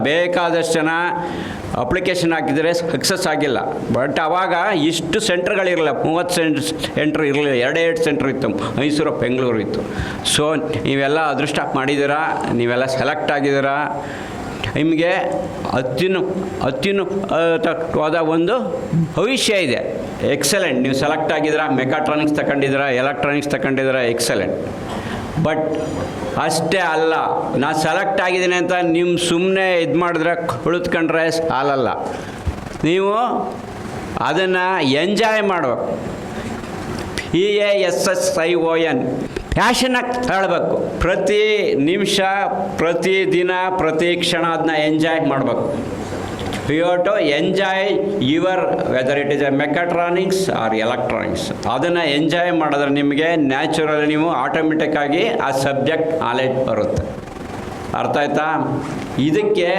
ಬೇಕಾದಷ್ಟು ಜನ ಅಪ್ಲಿಕೇಶನ್ ಹಾಕಿದರೆ ಸಕ್ಸಸ್ ಆಗಿಲ್ಲ. ಬಟ್ ಆವಾಗ ಇಷ್ಟು ಸೆಂಟ್ರ್ಗಳಿರಲಿಲ್ಲ, 30 ಸೆಂಟ್ರ್ ಇರಲಿಲ್ಲ, 2 ಸೆಂಟ್ರ್ ಇತ್ತು, ಮೈಸೂರು ಬೆಂಗಳೂರು ಇತ್ತು. ಸೊ ನೀವೆಲ್ಲ ಅದೃಷ್ಟ ಮಾಡಿದ್ದೀರಾ, ನೀವೆಲ್ಲ ಸೆಲೆಕ್ಟ್ ಆಗಿದ್ದೀರಾ. ನಿಮಗೆ ಅತ್ಯುನ್ನತವಾದ ಒಂದು ಭವಿಷ್ಯ ಇದೆ. ಎಕ್ಸಲೆಂಟ್. ನೀವು ಸೆಲೆಕ್ಟ್ ಆಗಿದ್ದೀರಾ, ಮೆಕಾಟ್ರಾನಿಕ್ಸ್ ತಗೊಂಡಿದ್ದೀರಾ, ಎಲೆಕ್ಟ್ರಾನಿಕ್ಸ್ ತಗೊಂಡಿದ್ದೀರಾ, ಎಕ್ಸಲೆಂಟ್. ಬಟ್ ಅಷ್ಟೇ ಅಲ್ಲ, ನಾನು ಸೆಲೆಕ್ಟ್ ಆಗಿದ್ದೀನಿ ಅಂತ ನಿಮ್ಮ ಸುಮ್ಮನೆ ಇದು ಮಾಡಿದ್ರೆ ಕುಳಿತುಕೊಂಡ್ರೆ ಸಾಲಲ್ಲ. ನೀವು ಅದನ್ನು ಎಂಜಾಯ್ ಮಾಡಬೇಕು. PASSION ಪ್ಯಾಷನಾಗಿ ತಗೊಳ್ಬೇಕು. ಪ್ರತಿ ನಿಮಿಷ, ಪ್ರತಿ ದಿನ, ಪ್ರತಿ ಕ್ಷಣ ಅದನ್ನ ಎಂಜಾಯ್ ಮಾಡಬೇಕು. You have to enjoy your whether it is a mechatronics or electronics. ಅದನ್ನು ಎಂಜಾಯ್ ಮಾಡಿದ್ರೆ ನಿಮಗೆ ನ್ಯಾಚುರಲಿ ನೀವು ಆಟೋಮೆಟಿಕ್ಕಾಗಿ ಆ ಸಬ್ಜೆಕ್ಟ್ ನಾಲೆಜ್ ಬರುತ್ತೆ. ಅರ್ಥ ಆಯ್ತಾ? ಇದಕ್ಕೆ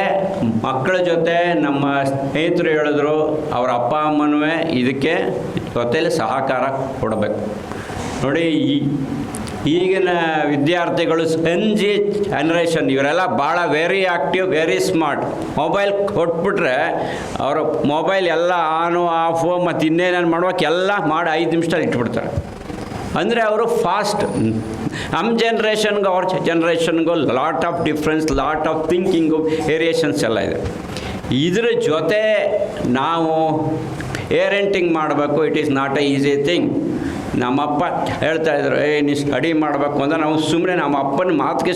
ಮಕ್ಕಳ ಜೊತೆ ನಮ್ಮ ಸ್ನೇಹಿತರು ಹೇಳಿದ್ರು, ಅವರ ಅಪ್ಪ ಅಮ್ಮನೂ ಇದಕ್ಕೆ ಜೊತೆಯಲ್ಲಿ ಸಹಕಾರ ಕೊಡಬೇಕು. ನೋಡಿ, ಈಗಿನ ವಿದ್ಯಾರ್ಥಿಗಳು ಸಂಜೆ ಜನ್ರೇಷನ್ ಇವರೆಲ್ಲ ಭಾಳ very active, very smart. Mobile ಕೊಟ್ಬಿಟ್ರೆ ಅವರು ಮೊಬೈಲ್ ಎಲ್ಲ ಆನು ಆಫು ಮತ್ತು ಇನ್ನೇನೇನು ಮಾಡ್ಬೇಕು ಎಲ್ಲ ಮಾಡಿ 5 ನಿಮಿಷದಲ್ಲಿ ಇಟ್ಬಿಡ್ತಾರೆ. ಅಂದರೆ ಅವರು ಫಾಸ್ಟ್. ನಮ್ಮ ಜನ್ರೇಷನ್ಗೂ ಅವ್ರ ಜನ್ರೇಷನ್ಗೂ lot of difference, lot of thinking variations ಎಲ್ಲ ಇದೆ. ಇದ್ರ ಜೊತೆ ನಾವು ಪೇರೆಂಟಿಂಗ್ ಮಾಡಬೇಕು. It is not a easy thing. ನಮ್ಮಪ್ಪ ಹೇಳ್ತಾಯಿದ್ರು, ನೀ ಸ್ಟಡಿ ಮಾಡಬೇಕು ಅಂದರೆ ನಾವು ಸುಮ್ಮನೆ ನಮ್ಮ ಅಪ್ಪನ ಮಾತಿಗೆ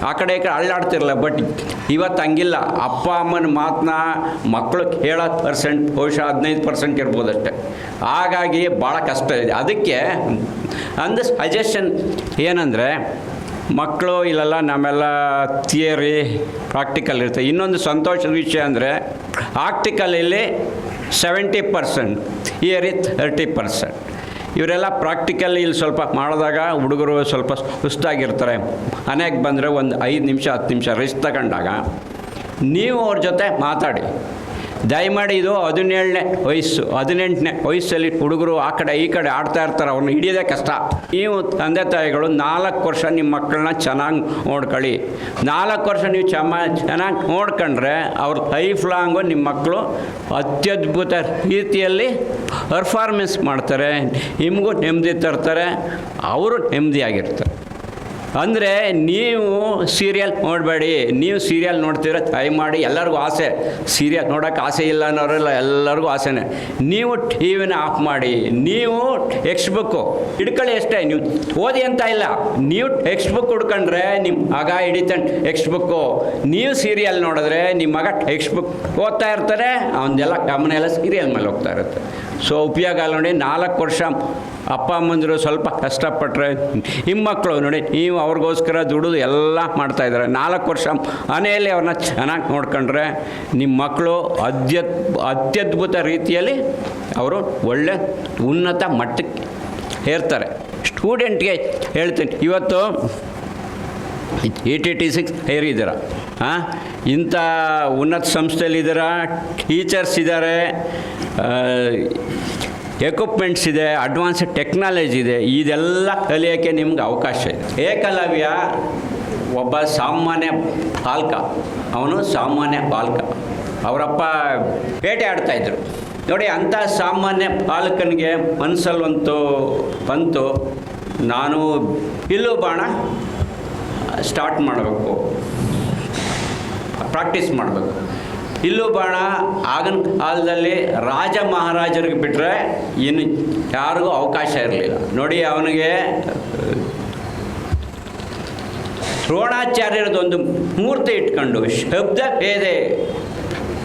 ಆ ಕಡೆ ಈ ಕಡೆ ಅಳ್ಳಾಡ್ತಿರಲ್ಲ. ಬಟ್ ಇವತ್ತು ಹಂಗಿಲ್ಲ. ಅಪ್ಪ ಅಮ್ಮನ ಮಾತನ್ನ ಮಕ್ಕಳು ಕೇಳೋ ಪರ್ಸೆಂಟ್ ಬಹುಶಃ 15% ಇರ್ಬೋದು ಅಷ್ಟೆ. ಹಾಗಾಗಿ ಭಾಳ ಕಷ್ಟ ಇದೆ. ಅದಕ್ಕೆ ಅಂದ ಸಜೆಷನ್ ಏನಂದರೆ, ಮಕ್ಕಳು ಇಲ್ಲೆಲ್ಲ ನಮ್ಮೆಲ್ಲ ಥಿಯರಿ ಪ್ರಾಕ್ಟಿಕಲ್ ಇರ್ತದೆ. ಇನ್ನೊಂದು ಸಂತೋಷದ ವಿಷಯ ಅಂದರೆ ಪ್ರಾಕ್ಟಿಕಲಲ್ಲಿ 70%, ಥಿಯರಿ 30%. ಇವರೆಲ್ಲ ಪ್ರಾಕ್ಟಿಕಲ್ ಇಲ್ಲಿ ಸ್ವಲ್ಪ ಮಾಡಿದಾಗ ಹುಡುಗರು ಸ್ವಲ್ಪ ಸುಸ್ತಾಗಿರ್ತಾರೆ. ಮನೆಗೆ ಬಂದರೆ ಒಂದು 5 ನಿಮಿಷ 10 ನಿಮಿಷ ರೆಸ್ಟ್ ತಗೊಂಡಾಗ ನೀವು ಅವ್ರ ಜೊತೆ ಮಾತಾಡಿ. ದಯಮಾಡಿ ಇದು 17ನೇ ವಯಸ್ಸು, 18ನೇ ವಯಸ್ಸಲ್ಲಿ ಹುಡುಗರು ಆ ಕಡೆ ಈ ಕಡೆ ಆಡ್ತಾ ಇರ್ತಾರೆ. ಅವ್ರನ್ನ ಹಿಡಿಯೋದೇ ಕಷ್ಟ. ನೀವು ತಂದೆ ತಾಯಿಗಳು 4 ವರ್ಷ ನಿಮ್ಮ ಮಕ್ಕಳನ್ನ ಚೆನ್ನಾಗಿ ನೋಡ್ಕೊಳ್ಳಿ. 4 ವರ್ಷ ನೀವು ಚೆನ್ನಾಗಿ ನೋಡ್ಕೊಂಡ್ರೆ ಅವ್ರ ಲೈಫ್ ಲಾಂಗು ನಿಮ್ಮ ಮಕ್ಕಳು ಅತ್ಯದ್ಭುತ ರೀತಿಯಲ್ಲಿ ಪರ್ಫಾರ್ಮೆನ್ಸ್ ಮಾಡ್ತಾರೆ. ನಿಮಗೂ ನೆಮ್ಮದಿ ತರ್ತಾರೆ, ಅವರು ನೆಮ್ಮದಿಯಾಗಿರ್ತಾರೆ. ಅಂದರೆ ನೀವು ಸೀರಿಯಲ್ ನೋಡಬೇಡಿ. ನೀವು ಸೀರಿಯಲ್ ನೋಡ್ತಿದ್ರೆ ದಯಮಾಡಿ, ಎಲ್ಲರಿಗೂ ಆಸೆ, ಸೀರಿಯಲ್ ನೋಡೋಕ್ಕೆ ಆಸೆ ಇಲ್ಲ ಅನ್ನೋರೆಲ್ಲ ಎಲ್ಲರಿಗೂ ಆಸೆನೇ. ನೀವು ಟಿ ವಿನ ಆಫ್ ಮಾಡಿ. ನೀವು ಟೆಕ್ಸ್ಟ್ ಬುಕ್ಕು ಹಿಡ್ಕೊಳ್ಳಿ ಅಷ್ಟೇ. ನೀವು ಓದಿ ಅಂತ ಇಲ್ಲ. ನೀವು ಟೆಕ್ಸ್ಟ್ ಬುಕ್ ಹುಡ್ಕೊಂಡ್ರೆ ನಿಮ್ಮ ಮಗ ಹಿಡಿತಾನೆ ಟೆಕ್ಸ್ಟ್ ಬುಕ್ಕು. ನೀವು ಸೀರಿಯಲ್ ನೋಡಿದ್ರೆ ನಿಮ್ಮ ಮಗ ಟೆಕ್ಸ್ಟ್ ಬುಕ್ ಓದ್ತಾ ಇರ್ತಾರೆ, ಅವನದೆಲ್ಲ ಗಮನ ಎಲ್ಲ ಸೀರಿಯಲ್ ಮೇಲೆ ಹೋಗ್ತಾ ಇರುತ್ತೆ. ಸೊ ಉಪಯೋಗ ಅಲ್ಲ. ನೋಡಿ, 4 ವರ್ಷ ಅಪ್ಪ ಅಮ್ಮಂದಿರು ಸ್ವಲ್ಪ ಕಷ್ಟಪಟ್ಟರೆ ನಿಮ್ಮ ಮಕ್ಕಳು ನೋಡಿ, ನೀವು ಅವ್ರಿಗೋಸ್ಕರ ದುಡಿದು ಎಲ್ಲ ಮಾಡ್ತಾಯಿದ್ದಾರೆ. 4 ವರ್ಷ ಮನೆಯಲ್ಲಿ ಅವ್ರನ್ನ ಚೆನ್ನಾಗಿ ನೋಡ್ಕೊಂಡ್ರೆ ನಿಮ್ಮ ಮಕ್ಕಳು ಅತ್ಯದ್ಭುತ ರೀತಿಯಲ್ಲಿ ಅವರು ಒಳ್ಳೆ ಉನ್ನತ ಮಟ್ಟಕ್ಕೆ ಏರ್ತಾರೆ. ಸ್ಟೂಡೆಂಟ್ಗೆ ಹೇಳ್ತೀನಿ, ಇವತ್ತು ETT6 ಏರಿದ್ದೀರ, ಇಂಥ ಉನ್ನತ ಸಂಸ್ಥೆಯಲ್ಲಿದ್ದೀರ, ಟೀಚರ್ಸ್ ಇದ್ದಾರೆ, ಎಕ್ವಿಪ್ಮೆಂಟ್ಸ್ ಇದೆ, ಅಡ್ವಾನ್ಸ್ಡ್ ಟೆಕ್ನಾಲಜಿ ಇದೆ. ಇದೆಲ್ಲ ಕಲಿಯೋಕ್ಕೆ ನಿಮ್ಗೆ ಅವಕಾಶ ಇದೆ. ಏಕಲವ್ಯ ಒಬ್ಬ ಸಾಮಾನ್ಯ ಬಾಲಕ, ಅವನು ಸಾಮಾನ್ಯ ಬಾಲಕ. ಅವರಪ್ಪ ಬೇಟೆ ಆಡ್ತಾಯಿದ್ರು. ನೋಡಿ, ಅಂಥ ಸಾಮಾನ್ಯ ಬಾಲಕನಿಗೆ ಮನಸ್ಸಲ್ಲಂತೂ ಬಂತು, ನಾನು ಬಿಲ್ಲು ಬಾಣ ಸ್ಟಾರ್ಟ್ ಮಾಡಬೇಕು, ಪ್ರಾಕ್ಟೀಸ್ ಮಾಡಬೇಕು. ಬಿಲ್ಲು ಬಾಣ ಆಗಿನ ಕಾಲದಲ್ಲಿ ರಾಜ ಮಹಾರಾಜರಿಗೆ ಬಿಟ್ಟರೆ ಇನ್ನು ಯಾರಿಗೂ ಅವಕಾಶ ಇರಲಿಲ್ಲ. ನೋಡಿ, ಅವನಿಗೆ ದ್ರೋಣಾಚಾರ್ಯರದೊಂದು ಮೂರ್ತಿ ಇಟ್ಕೊಂಡು ಶಬ್ದ ಭೇದೆ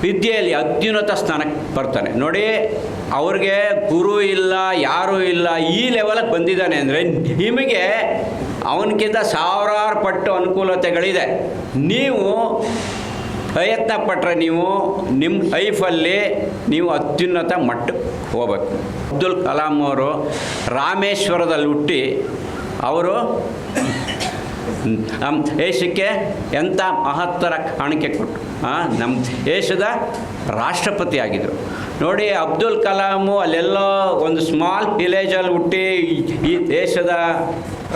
ವಿದ್ಯೆಯಲ್ಲಿ ಅತ್ಯುನ್ನತ ಸ್ಥಾನಕ್ಕೆ ಬರ್ತಾನೆ. ನೋಡಿ, ಅವ್ರಿಗೆ ಗುರು ಇಲ್ಲ, ಯಾರೂ ಇಲ್ಲ, ಈ ಲೆವೆಲಿಗೆ ಬಂದಿದ್ದಾನೆ ಅಂದರೆ ನಿಮಗೆ ಅವನಕ್ಕಿಂತ 1000 ಪಟ್ಟು ಅನುಕೂಲತೆಗಳಿದೆ. ನೀವು ಪ್ರಯತ್ನ ಪಟ್ಟರೆ ನೀವು ನಿಮ್ಮ ಲೈಫಲ್ಲಿ ನೀವು ಅತ್ಯುನ್ನತ ಮಟ್ಟಕ್ಕೆ ಹೋಗ್ಬೇಕು. ಅಬ್ದುಲ್ ಕಲಾಂ ಅವರು ರಾಮೇಶ್ವರದಲ್ಲಿ ಹುಟ್ಟಿ ಅವರು ನಮ್ಮ ದೇಶಕ್ಕೆ ಎಂಥ ಮಹತ್ತರ ಕಾಣಿಕೆ ಕೊಟ್ಟು ನಮ್ಮ ದೇಶದ ರಾಷ್ಟ್ರಪತಿ ಆಗಿದ್ದರು. ನೋಡಿ, ಅಬ್ದುಲ್ ಕಲಾಮು ಅಲ್ಲೆಲ್ಲೋ ಒಂದು ಸ್ಮಾಲ್ ವಿಲೇಜಲ್ಲಿ ಹುಟ್ಟಿ ಈ ದೇಶದ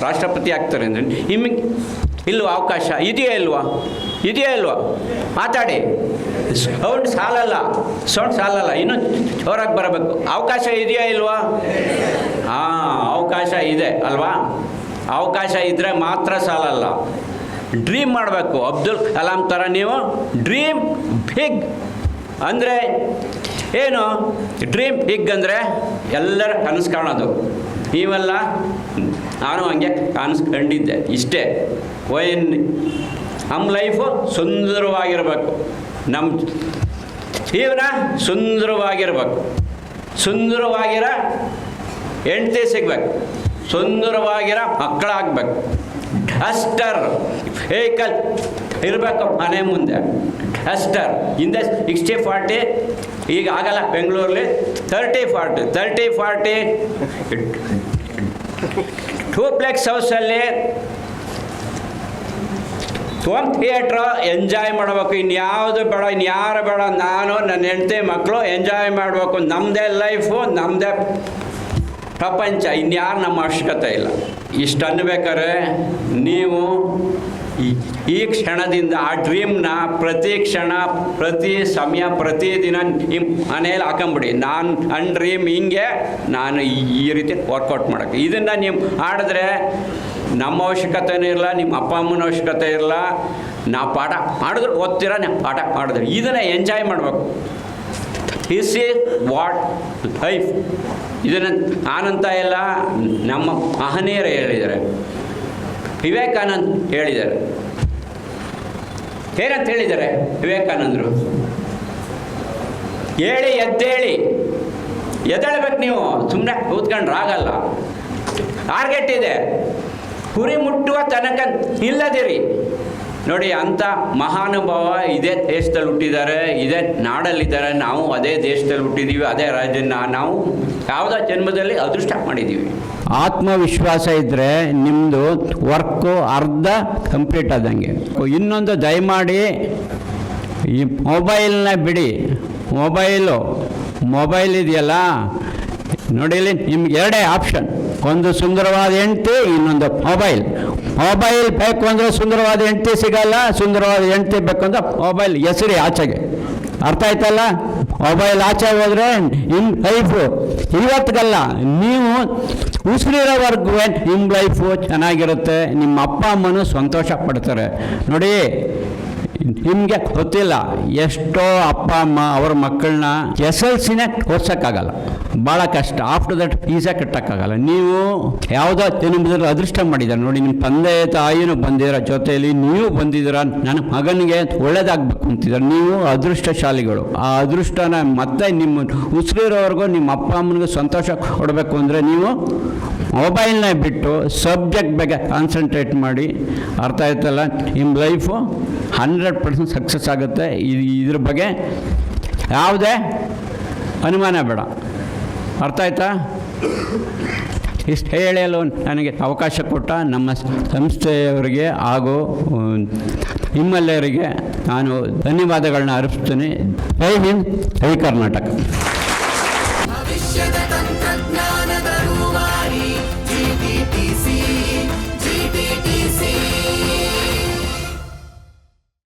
ರಾಷ್ಟ್ರಪತಿ ಆಗ್ತಾರೆ ಅಂದರೆ ನಿಮಗೆ ಇಲ್ವ ಅವಕಾಶ? ಇದೆಯಾ ಇಲ್ವಾ? ಮಾತಾಡಿ. ಸೌಂಡ್ ಸಾಲಲ್ಲ, ಇನ್ನೂ ಜೋರಾಗಿ ಬರಬೇಕು. ಅವಕಾಶ ಇದೆಯಾ ಇಲ್ವಾ? ಹಾಂ, ಅವಕಾಶ ಇದೆ ಅಲ್ವಾ? ಅವಕಾಶ ಇದ್ದರೆ ಮಾತ್ರ ಸಾಲಲ್ಲ, ಡ್ರೀಮ್ ಮಾಡಬೇಕು. ಅಬ್ದುಲ್ ಕಲಾಂ ಥರ ನೀವು ಡ್ರೀಮ್ ಬಿಗ್. ಅಂದರೆ ಏನು ಡ್ರೀಮ್ ಬಿಗ್ ಅಂದರೆ? ಎಲ್ಲರ ಕನಸು ಕಾಣೋದು. ನೀವೆಲ್ಲ ನಾನು ಹಂಗೆ ಕನಸ್ಕೊಂಡಿದ್ದೆ ಇಷ್ಟೇ. ನಮ್ಮ ಲೈಫು ಸುಂದರವಾಗಿರಬೇಕು, ನಮ್ಮ ಜೀವನ ಸುಂದರವಾಗಿರ್ಬೇಕು, ಸುಂದರವಾಗಿರೋ ಹೆಂಡತಿ ಸಿಗ್ಬೇಕು, ಸುಂದರವಾಗಿರೋ ಮಕ್ಕಳಾಗಬೇಕು, ಡಸ್ಟರ್ ವೆಹಿಕಲ್ ಇರಬೇಕು ಮನೆ ಮುಂದೆ, ಡಸ್ಟರ್. ಹಿಂದೆ 60-40, ಈಗ ಆಗಲ್ಲ ಬೆಂಗಳೂರಲ್ಲಿ 30-40 2ಪ್ಲೆಕ್ಸ್ ಹೌಸಲ್ಲಿ ಹೋಮ್ ಥಿಯೇಟ್ರು ಎಂಜಾಯ್ ಮಾಡಬೇಕು. ಇನ್ಯಾವುದು ಬೇಡ, ಇನ್ಯಾರು ಬೇಡ, ನಾನು ನನ್ನ ಹೆಂಡತಿ ಮಕ್ಕಳು ಎಂಜಾಯ್ ಮಾಡಬೇಕು. ನಮ್ಮದೇ ಲೈಫು, ನಮ್ಮದೇ ಪ್ರಪಂಚ, ಇನ್ಯಾರು ನಮ್ಮ ಅವಶ್ಯಕತೆ ಇಲ್ಲ. ಇಷ್ಟು ಅನ್ಬೇಕಾದ್ರೆ ನೀವು ಈ ಕ್ಷಣದಿಂದ ಆ ಡ್ರೀಮ್ನ ಪ್ರತಿ ಕ್ಷಣ, ಪ್ರತಿ ಸಮಯ, ಪ್ರತಿದಿನ ನಿಮ್ಮ ಮನೇಲಿ ಹಾಕೊಂಬಿಡಿ. ನನ್ನ ಡ್ರೀಮ್ ಹಿಂಗೆ, ನಾನು ಈ ರೀತಿ ವರ್ಕೌಟ್ ಮಾಡೋಕ್ಕೆ. ಇದನ್ನು ನೀವು ಆಡಿದ್ರೆ ನಮ್ಮ ಅವಶ್ಯಕತೆನೂ ಇರಲ್ಲ, ನಿಮ್ಮ ಅಪ್ಪ ಅಮ್ಮನ ಅವಶ್ಯಕತೆ ಇರಲ್ಲ. ನಾವು ಪಾಠ ಮಾಡಿದ್ರು ಓದ್ತೀರಾ, ನೀವು ಪಾಠ ಮಾಡಿದ್ರೆ ಇದನ್ನು ಎಂಜಾಯ್ ಮಾಡಬೇಕು. This is what life. ಇದನ್ನು ನಾನಂತ ಎಲ್ಲ ನಮ್ಮ ಮಹನೀಯರು ಹೇಳಿದ್ದಾರೆ, ವಿವೇಕಾನಂದ್ ಹೇಳಿದ್ದಾರೆ. ಏನಂತ ಹೇಳಿದ್ದಾರೆ ವಿವೇಕಾನಂದರು? ಹೇಳಿ ಎದ್ದೇಳಬೇಕು. ನೀವು ಸುಮ್ಮನೆ ಕೂತ್ಕೊಂಡ್ರೆ ಆಗಲ್ಲ. ಟಾರ್ಗೆಟ್ ಇದೆ, ಗುರಿ ಮುಟ್ಟುವ ತನಕ ನಿಲ್ಲದಿರಿ. ನೋಡಿ, ಅಂಥ ಮಹಾನುಭಾವ ಇದೇ ದೇಶದಲ್ಲಿ ಹುಟ್ಟಿದ್ದಾರೆ, ಇದೇ ನಾಡಲ್ಲಿದ್ದಾರೆ. ನಾವು ಅದೇ ದೇಶದಲ್ಲಿ ಹುಟ್ಟಿದ್ದೀವಿ, ಅದೇ ರಾಜ್ಯನ ನಾವು ಯಾವುದೋ ಜನ್ಮದಲ್ಲಿ ಅದೃಷ್ಟ ಮಾಡಿದ್ದೀವಿ. ಆತ್ಮವಿಶ್ವಾಸ ಇದ್ದರೆ ನಿಮ್ಮದು ವರ್ಕು ಅರ್ಧ ಕಂಪ್ಲೀಟ್ ಆದಂಗೆ. ಇನ್ನೊಂದು ದಯಮಾಡಿ ಈ ಮೊಬೈಲ್ನ ಬಿಡಿ. ಮೊಬೈಲ್ ಇದೆಯಲ್ಲ ನೋಡಿ, ಇಲ್ಲಿ ನಿಮ್ಗೆ ಎರಡೇ ಆಪ್ಷನ್, ಒಂದು ಸುಂದರವಾದ ಹೆಂಡತಿ, ಇನ್ನೊಂದು ಮೊಬೈಲ್ ಬೇಕು ಅಂದರೆ ಸುಂದರವಾದ ಹೆಂಡತಿ ಸಿಗಲ್ಲ, ಸುಂದರವಾದ ಹೆಂಡತಿ ಬೇಕು ಅಂದರೆ ಮೊಬೈಲ್ ಹೆಸರಿ ಆಚೆಗೆ. ಅರ್ಥ ಆಯ್ತಲ್ಲ? ಮೊಬೈಲ್ ಆಚೆ ಹೋದರೆ ನಿಮ್ಮ ಲೈಫು ಇವತ್ತಿಗಲ್ಲ, ನೀವು ಉಸಿರಿರೋವರೆಗೂ ನಿಮ್ಮ ಲೈಫು ಚೆನ್ನಾಗಿರುತ್ತೆ. ನಿಮ್ಮ ಅಪ್ಪ ಅಮ್ಮನೂ ಸಂತೋಷ ಪಡ್ತಾರೆ. ನೋಡಿ, ನಿಮಗೆ ಗೊತ್ತಿಲ್ಲ, ಎಷ್ಟೋ ಅಪ್ಪ ಅಮ್ಮ ಅವ್ರ ಮಕ್ಕಳನ್ನ SLCನೇ ಓದ್ಸೋಕ್ಕಾಗಲ್ಲ, ಭಾಳ ಕಷ್ಟ. ಆಫ್ಟರ್ ದಟ್ ಫೀಸೇ ಕಟ್ಟೋಕ್ಕಾಗಲ್ಲ. ನೀವು ಯಾವುದೋ ಜನ್ಮದಲ್ಲಿ ಅದೃಷ್ಟ ಮಾಡಿದ್ದಾರೆ ನೋಡಿ, ನಿಮ್ಮ ತಂದೆ ತಾಯಿನೂ ಬಂದಿರೋ ಜೊತೆಯಲ್ಲಿ ನೀವು ಬಂದಿದ್ದೀರ. ನನ್ನ ಮಗನಿಗೆ ಒಳ್ಳೇದಾಗಬೇಕು ಅಂತಿದ್ದಾರೆ. ನೀವು ಅದೃಷ್ಟಶಾಲಿಗಳು. ಆ ಅದೃಷ್ಟನ ಮತ್ತೆ ನಿಮ್ಮ ಉಸಿರಿರೋವರೆಗೂ ನಿಮ್ಮ ಅಪ್ಪ ಅಮ್ಮನಿಗೆ ಸಂತೋಷ ಕೊಡಬೇಕು ಅಂದರೆ ನೀವು ಮೊಬೈಲ್ನ ಬಿಟ್ಟು ಸಬ್ಜೆಕ್ಟ್ ಬಗ್ಗೆ ಕಾನ್ಸಂಟ್ರೇಟ್ ಮಾಡಿ. ಅರ್ಥ ಆಯ್ತಲ್ಲ? ನಿಮ್ಮ ಲೈಫು 100% ಸಕ್ಸಸ್ ಆಗುತ್ತೆ. ಇದ್ರ ಬಗ್ಗೆ ಯಾವುದೇ ಅನುಮಾನ ಬೇಡ. ಅರ್ಥ ಆಯ್ತಾ? ಇಷ್ಟು ಹೇಳಲು ನನಗೆ ಅವಕಾಶ ಕೊಟ್ಟ ನಮ್ಮ ಸಂಸ್ಥೆಯವರಿಗೆ ಹಾಗೂ ನಿಮ್ಮೆಲ್ಲರಿಗೆ ನಾನು ಧನ್ಯವಾದಗಳನ್ನ ಅರ್ಪಿಸ್ತೀನಿ. ಜೈ ಹಿಂದ್, ಜೈ ಕರ್ನಾಟಕ.